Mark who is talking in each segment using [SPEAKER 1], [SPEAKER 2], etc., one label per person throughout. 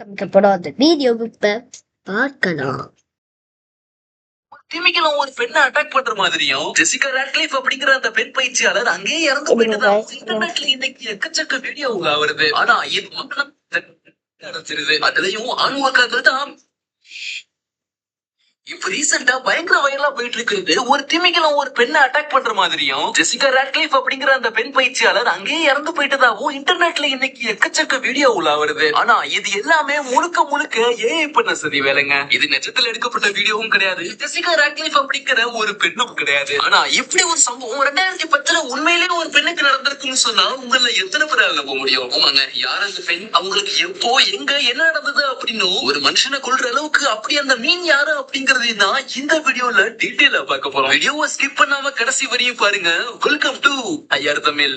[SPEAKER 1] காமிக்கப்படும் அந்த வீடியோவை பார்க்கலாம்.
[SPEAKER 2] திமிங்கலம் ஒரு பெண்ணை அட்டாக் பண்ற மாதிரியும் ஜெசிகா ராட்க்ளிஃப் அப்படிங்கிற அந்த பெண் பயிற்சியாளர் அங்கேயே இறந்து போயிட்டதா இன்டர்நெட்ல இன்னைக்கு எக்கச்சக்க வீடியோ வருது. ஆனா இது நடந்துருது. அதுலயும் ஆண்வாக்காக்கள் தான் இப்ப ரீசெண்டா பயங்கர வைரலா போயிட்டு இருக்குது. ஒரு திமிங்கலம் ஒரு பெண்ணை அட்டாக் பண்ற மாதிரியும் ஜெசிகா ராட்க்ளிஃப் அப்படிங்கிற அந்த பெண் பயிற்சியாளர் அங்கேயே இறந்து போயிட்டதாவும் இன்டர்நெட்ல இன்னைக்கு எக்கச்சக்க வீடியோ வருது. ஆனா இது எல்லாமே முழுக்க ஏஐ பண்ண சதி வேலைங்க. இது நிஜத்துல எடுக்கப்பட்ட வீடியோவும் கிடையாது, ஜெசிகா ராட்க்ளிஃப் அப்படிங்கிற ஒரு பெண்ணும் கிடையாது. ஆனா இப்படி ஒரு சம்பவம் 2010 உண்மையிலேயே ஒரு பெண்ணுக்கு நடந்திருக்குன்னு சொன்னா உங்கள எத்தனை பேரால நம்ப முடியும்? ஆமாங்க, யார் அந்த பெண், அவங்களுக்கு எப்போ எங்க என்ன நடந்தது அப்படின்னு ஒரு மனுஷனை கொல்ற அளவுக்கு அப்படி அந்த மீன் யாரு அப்படிங்கிற இந்த வீடியோல டீடைலா பார்க்க போறோம். வீடியோவை ஸ்கிப் பண்ணாம கடைசி வரையும் பாருங்க. Welcome to IR Tamil.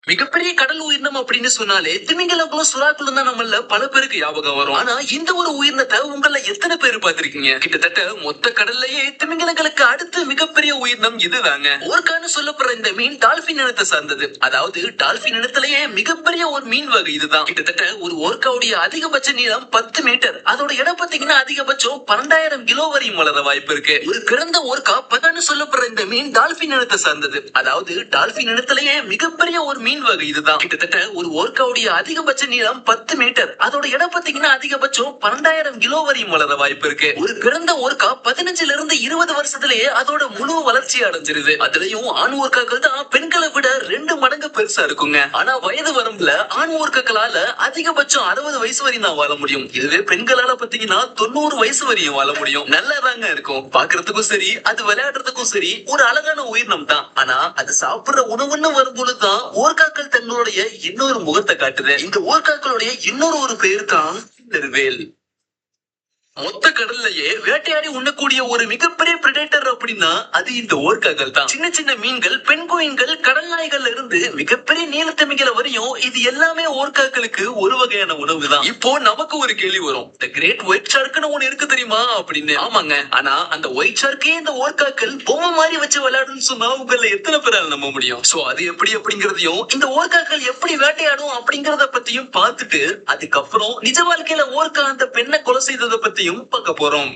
[SPEAKER 2] மிகப்பெரிய கடல் உயிரினம் அப்படின்னு சொன்னாலே திமிங்கலங்களும் சுறாக்களும் தான் நம்மள பல பேருக்கு ஞாபகம் வரும். ஆனா இந்த ஒரு உயிரினத்தை உங்கள எத்தனை பேர் பார்த்திருக்கீங்க? கிட்டத்தட்ட மொத்த கடல்லையே திமிங்கலங்களுக்கு அடுத்து மிகப்பெரிய உயிரினம் இதுதாங்க. ஓர்கான்னு சொல்லப்படுற இந்த மீன் டால்பின் இனத்தை சார்ந்தது. அதாவது டால்பின் இனத்திலேயே மிகப்பெரிய ஒரு மீன் வகை இதுதான். கிட்டத்தட்ட ஒரு ஓர்காவுடைய அதிகபட்ச நீளம் 10 மீட்டர். அதோட இடம் பாத்தீங்கன்னா அதிகபட்சம் 12,000 கிலோ வரையும் வளர வாய்ப்பு இருக்கு. ஒரு பிறந்த ஓர்கா பகான்னு சொல்லப்படுற இந்த மீன் டால்பின் இனத்தை சார்ந்தது. அதாவது டால்பின் இனத்திலேயே மிகப்பெரிய ஒரு மீன் வகை இதுதான். கிட்டத்தட்ட ஒரு ஓர்காவுடைய அதிகபட்ச நீளம் 10 மீட்டர். அதோட இடம் பாத்தீங்கன்னா அதிகபட்சம் 12,000 கிலோ வரையும் வளர வாய்ப்பு இருக்கு. ஒரு பிறந்த ஓர்கா 15 இருந்து 20 வருஷத்திலேயே அதோட முழு வளர்ச்சி அடைஞ்சிருது. அதுலயும் ஆண் ஓர்காக்கள் தான் பெண்களை விட 2 மடங்கு பெருசா இருக்குங்க. ஆனா வயது வரம்புல ஆண் ஓர்காக்களால அதிகபட்சம் 60 வயசு வரையும் தான் வாழ முடியும். இதுவே பெண்களால பாத்தீங்கன்னா 90 வயசு வரையும் வாழ முடியும். நல்லாதாங்க இருக்கும். பாக்குறதுக்கும் சரி, அது விளையாடுறதுக்கும் சரி ஒரு அழகான உயிரினம் தான். ஆனா அது சாப்பிடுற உணவுன்னு வரும்பொழுதுதான் ஓர்காக்கள் தங்களுடைய இன்னொரு முகத்தை காட்டுது. இந்த ஓர்காக்களுடைய இன்னொரு பேர் தான் வேல். மொத்த கடல்லையே வேட்டையாடி உண்ணக்கூடிய ஒரு மிகப்பெரிய பிரெடேட்டர் அப்படின்னா அது இந்த ஓர்காக்கள் தான். சின்ன சின்ன மீன்கள், பெண்குயின்கள், கடல் நாய்கள்ல இருந்து மிகப்பெரிய நீலத்திமிங்கல வரையும் இது எல்லாமே ஓர்காக்களுக்கு ஒரு வகையான உணவு தான். இப்போ நமக்கு ஒரு கேள்வி வரும், இந்த கிரேட் ஒயிட் ஷார்க்னு ஒண்ணு இருக்கு தெரியுமா அப்படின்னு. ஆமாங்க, ஆனா அந்த ஒயிட் ஷார்க்கே இந்த ஓர்காக்கள் பொம்மை மாதிரி வச்சு விளையாடுன்னு சொன்னா உங்கள எத்தனை பேரால் நம்ப முடியும்? சோ அது எப்படி அப்படிங்கறதையும் இந்த ஓர்காக்கள் எப்படி வேட்டையாடும் அப்படிங்கறத பத்தியும் பார்த்துட்டு அதுக்கப்புறம் நிஜ வாழ்க்கையில ஓர்கா அந்த பெண்ணை கொலை செய்ததை பத்தி பார்க்க போறோம்.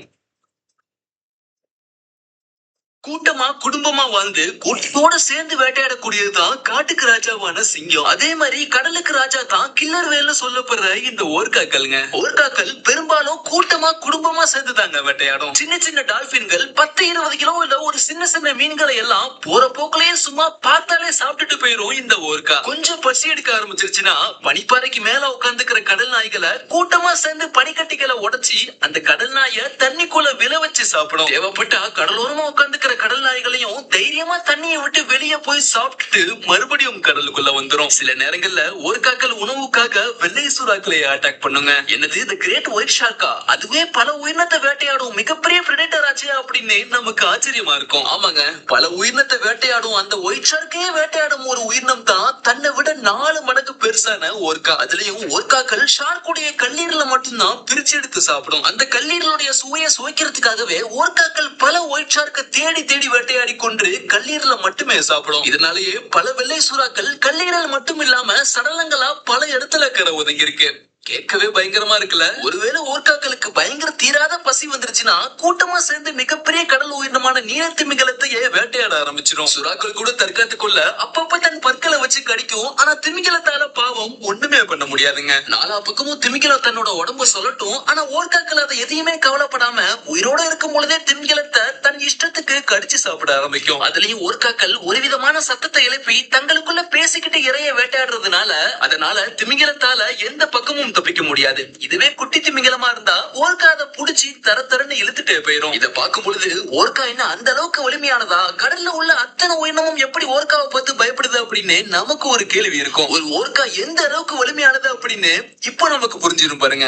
[SPEAKER 2] கூட்டமா குடும்பமா வாழ்ந்து கூட்டத்தோட சேர்ந்து வேட்டையாடக்கூடியதுதான் காட்டுக்கு ராஜாவான சிங்கம். அதே மாதிரி கடலுக்கு ராஜா தான் கில்லர் வேல்னு சொல்லப்படுற இந்த ஓர்காக்கள்ங்க. ஓர்காக்கள் பெரும்பாலும் கூட்டமா குடும்பமா சேர்ந்து தாங்க வேட்டையாடும். சின்ன சின்ன டால்பின்கள் 10-20 கிலோ இல்ல ஒரு சின்ன சின்ன மீன்களை எல்லாம் போற போக்குலயே சும்மா பார்த்தாலே சாப்பிட்டுட்டு போயிரும் இந்த ஓர்கா. கொஞ்சம் பசி எடுக்க ஆரம்பிச்சிருச்சுன்னா பனிப்பாறைக்கு மேல உட்கார்ந்துக்கிற கடல் நாய்களை கூட்டமா சேர்ந்து பனிக்கட்டிகளை உடைச்சி அந்த கடல் நாயை தண்ணிக்குள்ள விழ வச்சு சாப்பிடும். தேவைப்பட்டா கடலோரமா உட்கார்ந்துக்கிற கடல் நாய்களையும் தைரியமா தண்ணியை விட்டு வெளியே போய் சாப்பிட்டுட்டு மறுபடியும் கடலுக்குள்ள வந்துரும். சில நேரங்கள்ல ஓர்காக்கள் உணவுக்காக வெள்ளை சுறாக்களை அட்டாக் பண்ணுங்க. என்னது இந்த கிரேட் ஒயிட் ஷார்க்கா? அதுவே பல உயிரினத்தை வேட்டையாடும் மிகப்பெரிய பிரெடேட்டர் ஆச்சு அப்படின்னு நமக்கு ஆச்சரியமா இருக்கும். ஆமாங்க, பல உயிரினத்தை வேட்டையாடும் அந்த ஒயிட் ஷார்க்கே வேட்டையாடும் ஒரு உயிரினம் தான் தன்னை விட 4 மடங்கு பெருசான ஓர்கா. அதுலயும் ஓர்காக்கள் ஷார்க்குடைய கல்லீரல மட்டும்தான் பிரிச்சு எடுத்து சாப்பிடும். அந்த கல்லீரலுடைய சுவையை சுவைக்கிறதுக்காகவே ஓர்காக்கள் பல ஒயிட் ஷார்க்கை தேடி வேட்டையாடி கொண்டு கல்லீரல மட்டுமே சாப்பிடும். இதனாலேயே பல வெள்ளை சுறாக்கள் கல்லீரல் மட்டும் இல்லாம சடலங்களா பல இடத்துல கரை ஒதுங்கி இருக்கு. கேட்கவே பயங்கரமா இருக்குல்ல? ஒருவேளை ஓர்காக்களுக்கு பயங்கர தீராத பசி வந்துருச்சுன்னா கூட்டமா சேர்ந்து மிகப்பெரிய கடல் உயிரினமான நீலத்திமிங்கலத்தையே வேட்டையாட ஆரம்பிச்சிடும். சுறாக்கள் கூட தற்காத்து கொள்ள அப்பப்ப தன் பற்களை வச்சு கடிக்கும். ஆனா திமிங்கலத்தால பாவம் ஒண்ணுமே பண்ண முடியாதுங்க. நாலா பக்கமும் திமிங்கலம் தன்னோட உடம்பு சொல்லட்டும். ஆனா ஓர்காக்கள் அதை எதையுமே கவலைப்படாம உயிரோட இருக்கும் பொழுதே திமிங்கலத்தை தன் இஷ்டத்துக்கு கடிச்சு சாப்பிட ஆரம்பிக்கும். அதுலயும் ஓர்காக்கள் ஒரு விதமான சத்தத்தை எழுப்பி தங்களுக்குள்ள பேசிக்கிட்டு இறைய வேட்டையாடுறதுனால அதனால திமிங்கலத்தால எந்த பக்கமும் தப்பிக்க முடியாது. இதுவே குட்டி திமிங்கலமா இருந்தா ஓர்கா அதை புடிச்சு தரன்னு இழுத்துட்டே போயிரும். இதை பார்க்கும் பொழுது ஓர்கா என்ன அந்த அளவுக்கு வலிமையானதா? கடல்ல உள்ள அத்தனை உயிரினமும் எப்படி ஓர்காவை பார்த்து பயப்படுது அப்படின்னு நமக்கு ஒரு கேள்வி இருக்கும். ஒரு ஓர்கா எந்த அளவுக்கு வலிமையானது அப்படின்னு இப்போ நமக்கு புரிஞ்சிடும் பாருங்க.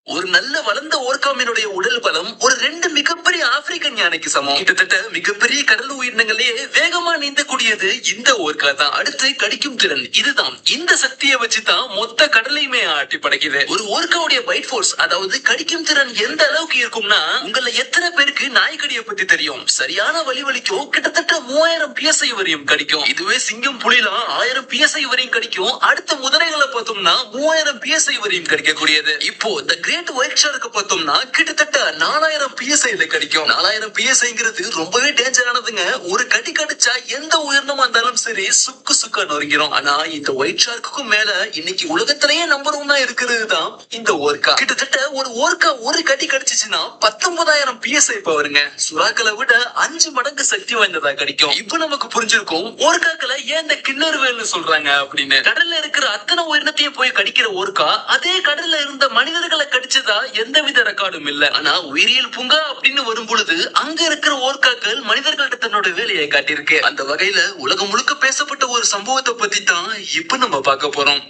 [SPEAKER 2] ஒரு நல்ல வளர்ந்த ஓர்கா மீனுடைய உடல் பலம் ஒரு 2 மிகப்பெரிய ஆப்பிரிக்கன் யானைக்கு சமம். கிட்டத்தட்ட மிகப்பெரிய கடல் உயிரினங்களே வேகமா நீந்தக்கூடியது இந்த ஓர்கா தான். அடுத்து கடிக்கும் திறன். இதுதான் இந்த சக்தியை வச்சுதான் மொத்த கடலையுமே ஆட்டி படைக்குது. ஒரு ஓர்காவுடைய பைட் ஃபோர்ஸ், அதாவது கடிக்கும் திறன் எந்த அளவுக்கு இருக்கும்னா, உங்கள எத்தனை பேருக்கு நாய்க்கடியை பத்தி தெரியும்? சரியான வலி வலிக்கும் கிட்டத்தட்ட 3000 PSI வரையும் கடிக்கும். இதுவே சிங்கம் புலிலாம் 1000 PSI வரையும் கடிக்கும். அடுத்த முதலைகளை பார்த்தோம்னா 3000 PSI வரையும் கடிக்கக்கூடியது. இப்போ இந்த கிரேட் ஒயிட் ஷார்க் பார்த்தோம்னா கிட்டத்தட்ட 4000 PSI கடிக்கும். 4000 PSIங்கிறது ரொம்பவே டேஞ்சரானதுங்க. ஒரு கடி கடிச்சா எந்த உயிரினமா இருந்தாலும் சரி சுக்கு சுக்கா நொறுங்கிரும். ஆனா இந்த ஒயிட் ஷார்க்குக்கும் மேல இன்னைக்கு உலகத்திலேயே நம்பர் 1 இருக்கிறது தான் இந்த ஓர்கா. கிட்டத்தட்ட ஒரு ஓர்கா ஒரு கடி கடிச்சுச்சுன்னா 19000 PSI பவருங்க. சுறாக்களை விட 5 மடங்கு சக்தி வாய்ந்ததா கடிக்கும். இப்ப நமக்கு புரிஞ்சிருக்கும் ஓர்காக்களை ஏன் இந்த கிண்ணறு வேல்னு சொல்றாங்க அப்படின்னு. கடல்ல இருக்கிற அத்தனை உயிரினத்தையும் போய் கடிக்கிற ஓர்கா அதே கடல்ல இருந்த மனிதர்களை கடிச்சதா எந்தவித ரெக்கார்டும் இல்ல. ஆனா உயிரியல் பூங்கா அப்படின்னு வரும் பொழுது அங்க இருக்கிற ஓர்காக்கள் மனிதர்கள்ட்ட தன்னோட வேலையை காட்டியிருக்கு. அந்த வகையில உலகம் முழுக்க பேசப்பட்ட ஒரு சம்பவத்தை பத்தி தான் இப்ப நம்ம பார்க்க போறோம்.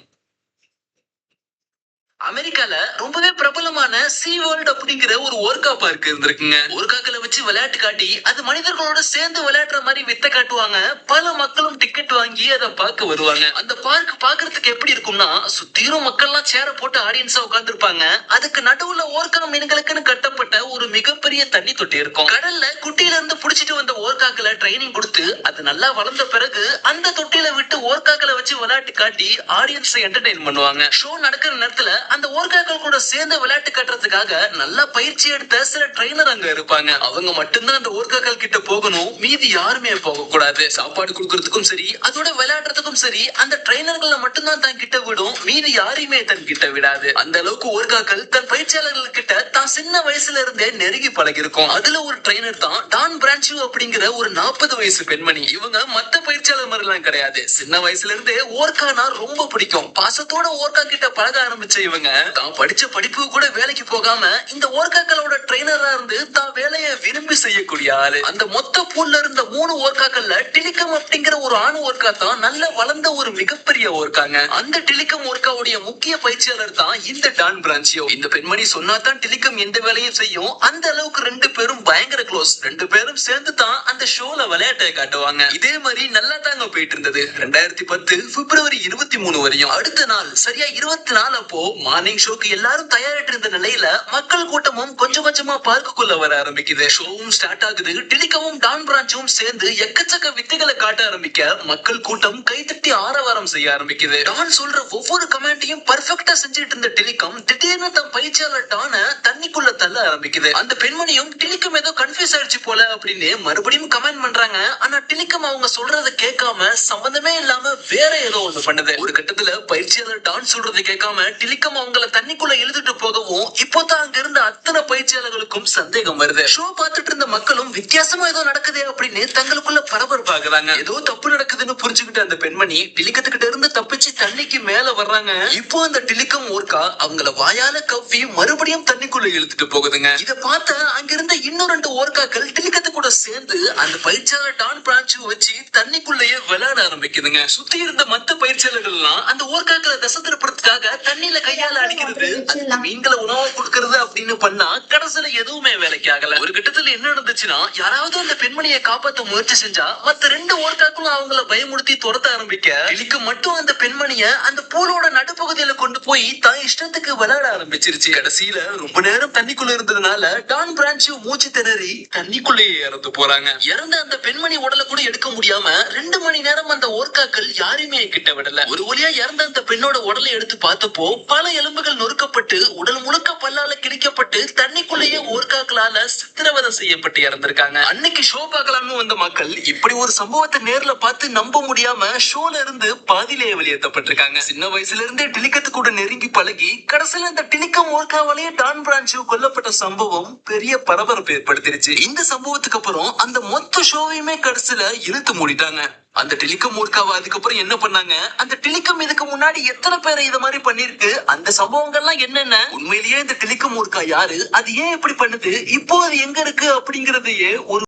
[SPEAKER 2] அமெரிக்கால ரொம்பவே பிரபலமான சீ வேர்ல்ட் அப்படிங்கிற ஒரு ஓர்கா பார்க் இருந்திருக்குங்க. ஓர்காக்களை வச்சு விளையாட்டு காட்டி அது மனிதர்களோட சேர்ந்து விளையாடுற மாதிரி வித்த காட்டுவாங்க. பல மக்களும் டிக்கெட் வாங்கி அதை பார்க்க வருவாங்க. அந்த பார்க் பாக்குறதுக்கு எப்படி இருக்கும்னா, சுத்திரும் மக்கள்லாம் சேர போட்டு ஆடியன்ஸா உட்கார்ந்து இருப்பாங்க. அதுக்கு நடுவுல ஓர்கா மீன்களுக்குன்னு கட்டப்பட்ட ஒரு மிகப்பெரிய தண்ணி தொட்டி இருக்கும். கடல்ல குட்டியில இருந்து புடிச்சிட்டு வந்த ஓர்காக்களை ட்ரைனிங் கொடுத்து அது நல்லா வளர்ந்த பிறகு அந்த தொட்டியில விட்டு ஓர்காக்களை வச்சு விளையாட்டு காட்டி ஆடியன்ஸை என்டர்டெயின் பண்ணுவாங்க. ஷோ நடக்கிற நேரத்துல அந்த ஓர்காக்கள் கூட சேர்ந்து விளையாட்டு கட்டுறதுக்காக நல்லா பயிற்சி எடுத்த சில ட்ரைனர் அங்க இருப்பாங்க. அவங்க மட்டும்தான் அந்த ஓர்காக்கள் கிட்ட போகணும், மீதி யாருமே போக கூடாது. சாப்பாடு கொடுக்கறதுக்கும் சரி, அதோட விளையாடுறதுக்கும் சரி, அந்த ட்ரைனர்களை மட்டும்தான் தன் கிட்ட விடும், மீதி யாரையுமே தன் கிட்ட விடாது. அந்த அளவுக்கு ஓர்காக்கள் தன் பயிற்சியாளர்கள் கிட்ட தான் சின்ன வயசுல இருந்தே நெருங்கி பழகி இருக்கும். அதுல ஒரு ட்ரைனர் தான் டான் பிரான்சியோ அப்படிங்கிற ஒரு 40 வயசு பெண்மணி. இவங்க மத்த பயிற்சியாளர் மாதிரி எல்லாம் கிடையாது. சின்ன வயசுல இருந்தே ஓர்கானா ரொம்ப பிடிக்கும். பாசத்தோட ஓர்கா கிட்ட பழக ஆரம்பிச்ச இவங்க தான் படிச்ச படிப்பு கூட வேலைக்கு போகாம இந்த ஓர்காக்களோட ட்ரைனரா இருந்து தான் வேலையை விரும்பி செய்யக்கூடிய ஆளு. அந்த மொத்த பூல்ல இருந்த 3 ஓர்காக்கள்ல டிலிகம் அப்படிங்கிற ஒரு ஆண் ஓர்கா தான் நல்ல வளர்ந்த ஒரு மிகப்பெரிய ஓர்காங்க. அந்த டிலிகம் ஓர்காவுடைய முக்கிய பயிற்சியாளர் தான் இந்த டான் பிரான்சியோ. இந்த பெண்மணி சொன்னாதான் டிலிகம் எந்த வேலையும் செய்யும். அந்த அளவுக்கு 2 பேரும் பயங்கர க்ளோஸ். 2 பேரும் சேர்ந்து தான் அந்த ஷோல விளையாட்டை காட்டுவாங்க. இதே மாதிரி நல்லா தாங்க போயிட்டு இருந்தது 2010 பிப்ரவரி 23 வரையும். அடுத்த நாள் சரியா 24 அப்போ மார்னிங் ஷோக்கு எல்லாரும் தயாரிட்டு இருந்த நிலையில மக்கள் கூட்டமும் கொஞ்சம் கொஞ்சமா பார்க்குள்ள வர ஆரம்பிக்குது. ஷோவும் ஸ்டார்ட் ஆகுது. டிலிகமும் டான் பிரான்சும் சேர்ந்து எக்கச்சக்க வித்தைகளை காட்ட ஆரம்பிக்க மக்கள் கூட்டம் கைத்தட்டி ஆரவாரம் செய்ய ஆரம்பிக்குது. டான் சொல்ற ஒவ்வொரு கமெண்ட்டையும் பர்ஃபெக்ட்டா செஞ்சுட்டு இருந்த டிலிகம் திடீர்னு தன் பயிற்சியாளர் டான தண்ணிக்குள்ள தள்ள ஆரம்பிக்குது. அந்த பெண்மணியும் டிலிகம் ஏதோ கன்ஃபியூஸ் ஆயிடுச்சு போல அப்படின்னு மறுபடியும் கமெண்ட் பண்றாங்க. ஆனா டிலிகம் அவங்க சொல்றதை கேட்காம சம்பந்தமே இல்லாம வேற ஏதோ ஒண்ணு பண்ணுது. ஒரு கட்டத்துல பயிற்சியாளர் டான் சொல்றதை கேட்காம டிலிகம் அவங்கள தண்ணிக்குள்ள இழுத்துட்டு போகவும் இப்போதான் அங்க இருந்த அத்தனை பயிற்சியாளர்களுக்கும் சந்தேகம் வருது. ஷோ பார்த்துட்டு இருந்த மக்களும் வித்தியாசமா ஏதோ நடக்குது அப்படின்னு தங்களுக்குள்ள பரபரப்பாக்குறாங்க. ஏதோ தப்பு நடக்குதுன்னு புரிஞ்சுக்கிட்ட அந்த பெண்மணி டிலிகத்துக்கிட்ட இருந்து தப்பிச்சு தண்ணிக்கு மேல வர்றாங்க. இப்போ அந்த டிலிகம் ஓர்கா அவங்கள வாயால கவ்வி மறுபடியும் தண்ணிக்குள்ள இழுத்துட்டு போகுதுங்க. இத பார்த்த அங்க இருந்த இன்னும் 2 ஓர்காக்கள் டிலிகத்து கூட சேர்ந்து அந்த பயிற்சியாளர் டான் பிரான்சு வச்சு தண்ணிக்குள்ளேயே விளையாட ஆரம்பிக்குதுங்க. சுத்தி இருந்த மத்த பயிற்சியாளர்கள் எல்லாம் அந்த ஓர்காக்களை தசை திருப்பறதுக்காக தண்ணியில கையால அடிக்கிறது, அந்த மீன்களை உணவா கொடுக்கறது அப்படின்னு பண்ணா கடைசியில எதுவுமே வேலைக்கு ஆகல. ஒரு கட்டத்துல என்ன நடந்துச்சுன்னா, யாராவது அந்த பெண்மணியை காப்பாற்ற முயற்சி செஞ்சா மத்த 2 ஓர்காக்களும் அவங்கள பயமுறுத்தி துரத்த ஆரம்பிக்க டிலிகம் மட்டும் அந்த பெண்மணிய அந்த பூலோட நடுப்பகுதியில கொண்டு போய் தான் இஷ்டத்துக்கு விளையாட ஆரம்பிச்சிருச்சு. கடைசியில ரொம்ப நேரம் தண்ணிக்குள்ள இருந்ததுனால டான் பிரான்சியோ மூச்சு திணறி தண்ணிக்குள்ளேயே இறந்து போறாங்க. இறந்த அந்த பெண்மணி உடலை கூட எடுக்க முடியாம 2 மணி நேரம் அந்த ஓர்காக்கள் யாருமே கிட்ட விடல. ஒரு வழியா இறந்த அந்த பெண்ணோட உடலை எடுத்து பார்த்தப்போ பல எலும்புகள் நொறுக்கப்பட்டு உடல் முழுக்க பல்லால கிழிக்கப்பட்டு தண்ணிக்குள்ளேயே ஓர்காக்களால சித்திரவதை செய்யப்பட்டு இறந்திருக்காங்க. அன்னைக்கு ஷோ பார்க்கலாம்னு வந்த மக்கள் இப்படி ஒரு சம்பவத்தை நேர்ல பார்த்து நம்ப முடியாம ஷோல இருந்து பாதியிலேயே வெளியேற்றப்பட்டிருக்காங்க. சின்ன வயசுல இருந்தே டிலிகத்து கூட நெருங்கி பழகி கடைசியில இந்த டிலிகம் ஓர்காவாலேயே டான் பிரான்சு கொல்லப்பட்ட சம்பவம் பெரிய பரபரப்பு ஏற்படுத்திருச்சு. இந்த சம்பவத்துக்கு அப்புறம் அந்த மொத்த ஷோவையுமே கடைசியில இழுத்து மூடிட்டாங்க. அந்த டிலிகம் ஓர்காவா அதுக்கப்புறம் என்ன பண்ணாங்க, அந்த டிலிகம் இதுக்கு முன்னாடி எத்தனை பேரை இத மாதிரி பண்ணிருக்கு, அந்த சம்பவங்கள்லாம் என்னென்ன, உண்மையிலேயே இந்த டிலிகம் ஓர்கா யாரு, அது ஏன் இப்படி பண்ணுது, இப்போ அது எங்க இருக்கு அப்படிங்கறதையே ஒரு